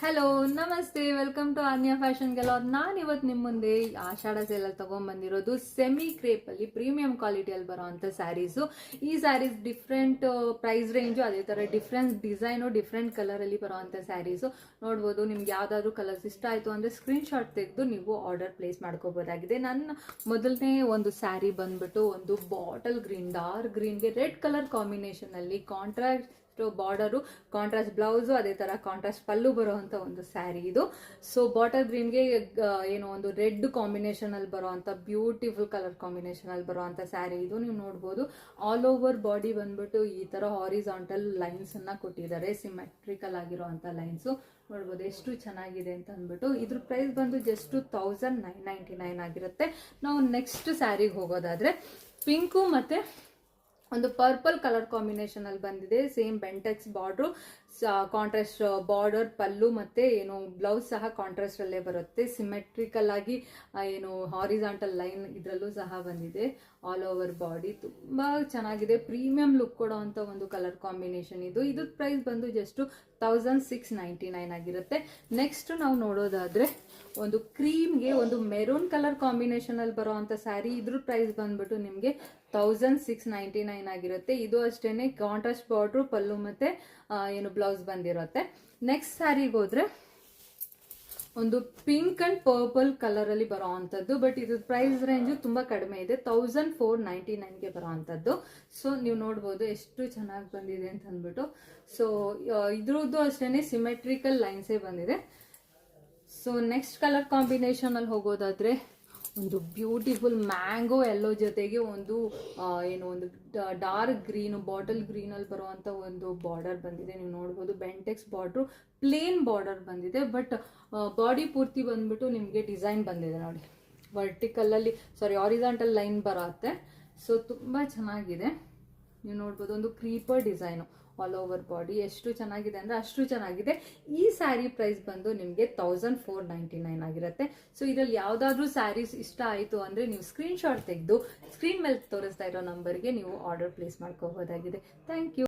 Hello ನಮಸ್ತೆ, welcome to ಆನ್ಯಾ fashion ಗೆಲೋರ್. ನಾನು ಇವತ್ತು ನಿಮ್ಮ ಮುಂದೆ ಆಷಾಢ ಸೇಲಲ್ಲಿ ತಗೊಂಡ್ಬಂದಿರೋದು ಸೆಮಿ ಕ್ರೇಪ್ ಅಲ್ಲಿ ಪ್ರೀಮಿಯಂ ಕ್ವಾಲಿಟಿಯಲ್ಲಿ ಬರೋವಂಥ ಸ್ಯಾರೀಸು. ಈ ಸ್ಯಾರೀಸ್ ಡಿಫ್ರೆಂಟ್ ಪ್ರೈಸ್ ರೇಂಜು, ಅದೇ ಥರ ಡಿಫ್ರೆಂಟ್ ಡಿಸೈನು, ಡಿಫ್ರೆಂಟ್ ಕಲರಲ್ಲಿ ಬರೋವಂಥ ಸ್ಯಾರೀಸು ನೋಡ್ಬೋದು. ನಿಮ್ಗೆ ಯಾವ್ದಾದ್ರು ಕಲರ್ಸ್ ಇಷ್ಟ ಆಯಿತು ಅಂದರೆ ಸ್ಕ್ರೀನ್ ಶಾಟ್ ತೆಗೆದು ನೀವು ಆರ್ಡರ್ ಪ್ಲೇಸ್ ಮಾಡ್ಕೋಬೋದಾಗಿದೆ. ನನ್ನ ಮೊದಲನೇ ಒಂದು ಸ್ಯಾರಿ ಬಂದ್ಬಿಟ್ಟು ಒಂದು ಬಾಟಲ್ ಗ್ರೀನ್, ಡಾರ್ಕ್ ಗ್ರೀನ್ಗೆ ರೆಡ್ ಕಲರ್ ಕಾಂಬಿನೇಷನಲ್ಲಿ ಕಾಂಟ್ರಾಸ್ಟ್ ಬಾರ್ಡರು, ಕಾಂಟ್ರಾಸ್ಟ್ ಬ್ಲೌಸು, ಅದೇ ತರ ಕಾಂಟ್ರಾಸ್ಟ್ ಪಲ್ಲು ಬರುವಂತ ಒಂದು ಸ್ಯಾರಿ ಇದು. ಸೊ ಬಾಟಲ್ ಗ್ರೀನ್ಗೆ ಏನೋ ಒಂದು ರೆಡ್ ಕಾಂಬಿನೇಷನ್ ಅಲ್ಲಿ ಬರುವಂತ ಬ್ಯೂಟಿಫುಲ್ ಕಲರ್ ಕಾಂಬಿನೇಷನ್ ಅಲ್ಲಿ ಬರುವಂತ ಸ್ಯಾರಿ ಇದು. ನೀವು ನೋಡ್ಬೋದು ಆಲ್ ಓವರ್ ಬಾಡಿ ಬಂದ್ಬಿಟ್ಟು ಈ ತರ ಹಾರಿಸಾಂಟಲ್ ಲೈನ್ಸ್ ಅನ್ನ ಕೊಟ್ಟಿದ್ದಾರೆ, ಸಿಮೆಟ್ರಿಕಲ್ ಆಗಿರುವಂತ ಲೈನ್ಸ್ ನೋಡ್ಬೋದು ಎಷ್ಟು ಚೆನ್ನಾಗಿದೆ ಅಂತ ಅಂದ್ಬಿಟ್ಟು. ಇದ್ರ ಪ್ರೈಸ್ ಬಂದು ಜಸ್ಟ್ 1999 ಆಗಿರುತ್ತೆ. ನಾವು ನೆಕ್ಸ್ಟ್ ಸ್ಯಾರಿಗೆ ಹೋಗೋದಾದ್ರೆ ಪಿಂಕು ಮತ್ತೆ ಒಂದು ಪರ್ಪಲ್ ಕಲರ್ ಕಾಂಬಿನೇಷನ್ ಅಲ್ಲಿ ಬಂದಿದೆ. Same Bentex border, contrast border, pallu ಮತ್ತೆ ಏನು ಬ್ಲೌಸ್ ಸಹ ಕಾಂಟ್ರಾಸ್ಟ್ ಅಲ್ಲೇ ಬರುತ್ತೆ. ಸಿಮೆಟ್ರಿಕಲ್ ಆಗಿ ಏನು ಹಾರಿಸಾಂಟಲ್ ಲೈನ್ ಇದರಲ್ಲೂ ಸಹ ಬಂದಿದೆ. ಆಲ್ ಓವರ್ ಬಾಡಿ ತುಂಬಾ ಚೆನ್ನಾಗಿದೆ, ಪ್ರೀಮಿಯಂ ಲುಕ್ ಕೊಡೋ ಅಂತ ಒಂದು ಕಲರ್ ಕಾಂಬಿನೇಷನ್ ಇದು. ಇದ್ರ ಪ್ರೈಸ್ ಬಂದು ಜಸ್ಟ್ 1699 ಆಗಿರುತ್ತೆ. ನೆಕ್ಸ್ಟ್ ನಾವು ನೋಡೋದಾದ್ರೆ ಒಂದು ಕ್ರೀಮ್ಗೆ ಒಂದು ಮೆರೂನ್ ಕಲರ್ ಕಾಂಬಿನೇಷನ್ ಅಲ್ಲಿ ಬರುವಂತ ಸ್ಯಾರಿ. ಇದ್ರ ಪ್ರೈಸ್ ಬಂದ್ಬಿಟ್ಟು ನಿಮ್ಗೆ 1699 ಆಗಿರುತ್ತೆ. ಇದು ಅಷ್ಟೇನೆ ಕಾಂಟ್ರಾಸ್ಟ್ ಬಾರ್ಡ್ರು, ಪಲ್ಲು ಮತ್ತೆ ಏನು ಬ್ಲೌಸ್ ಬಂದಿರುತ್ತೆ. ನೆಕ್ಸ್ಟ್ ಸ್ಯಾರಿಗೆ ಹೋದ್ರೆ ಒಂದು ಪಿಂಕ್ ಅಂಡ್ ಪರ್ಪಲ್ ಕಲರ್ ಅಲ್ಲಿ ಬರೋ ಅಂಥದ್ದು, ಬಟ್ ಇದ್ರ ಪ್ರೈಸ್ ರೇಂಜ್ ತುಂಬಾ ಕಡಿಮೆ ಇದೆ, 1499ಗೆ ಬರೋ ಅಂಥದ್ದು. ಸೊ ನೀವು ನೋಡ್ಬೋದು ಎಷ್ಟು ಚೆನ್ನಾಗಿ ಬಂದಿದೆ ಅಂತ ಅಂದ್ಬಿಟ್ಟು. ಸೊ ಇದ್ರದ್ದು ಅಷ್ಟೇನೆ ಸಿಮೆಟ್ರಿಕಲ್ ಲೈನ್ಸೇ ಬಂದಿದೆ. ಸೊ ನೆಕ್ಸ್ಟ್ ಕಲರ್ ಕಾಂಬಿನೇಷನ್ ಅಲ್ಲಿ ಹೋಗೋದಾದ್ರೆ ಒಂದು ಬ್ಯೂಟಿಫುಲ್ ಮ್ಯಾಂಗೋ ಎಲ್ಲೋ ಜೊತೆಗೆ ಒಂದು ಏನು ಒಂದು ಡಾರ್ಕ್ ಗ್ರೀನ್, ಬಾಟಲ್ ಗ್ರೀನ್ ಅಲ್ಲಿ ಬರುವಂತ ಒಂದು ಬಾರ್ಡರ್ ಬಂದಿದೆ. ನೀವು ನೋಡ್ಬೋದು ಬೆಂಟೆಕ್ಸ್ ಬಾರ್ಡ್ರು, ಪ್ಲೇನ್ ಬಾರ್ಡರ್ ಬಂದಿದೆ, ಬಟ್ ಬಾಡಿ ಪೂರ್ತಿ ಬಂದ್ಬಿಟ್ಟು ನಿಮಗೆ ಡಿಸೈನ್ ಬಂದಿದೆ ನೋಡಿ, ವರ್ಟಿಕಲ್ ಅಲ್ಲಿ ಹಾರಿಸಾಂಟಲ್ ಲೈನ್ ಬರುತ್ತೆ. ಸೊ ತುಂಬಾ ಚೆನ್ನಾಗಿದೆ. ನೀವು ನೋಡ್ಬೋದು ಒಂದು creeper design all over body, ಎಷ್ಟು ಚೆನ್ನಾಗಿದೆ ಅಂದ್ರೆ ಅಷ್ಟು ಚೆನ್ನಾಗಿದೆ. ಈ ಸ್ಯಾರಿ ಪ್ರೈಸ್ ಬಂದು ನಿಮಗೆ 1499 ಆಗಿರುತ್ತೆ. ಸೊ ಇದರಲ್ಲಿ ಯಾವ್ದಾದ್ರು ಸ್ಯಾರೀಸ್ ಇಷ್ಟ ಆಯಿತು ಅಂದ್ರೆ ನೀವು ಸ್ಕ್ರೀನ್ ಶಾಟ್ ತೆಗೆದು ಸ್ಕ್ರೀನ್ ಮೇಲೆ ತೋರಿಸ್ತಾ ಇರೋ ನಂಬರ್ಗೆ ನೀವು ಆರ್ಡರ್ ಪ್ಲೇಸ್ ಮಾಡ್ಕೋಬಹುದಾಗಿದೆ. Thank you.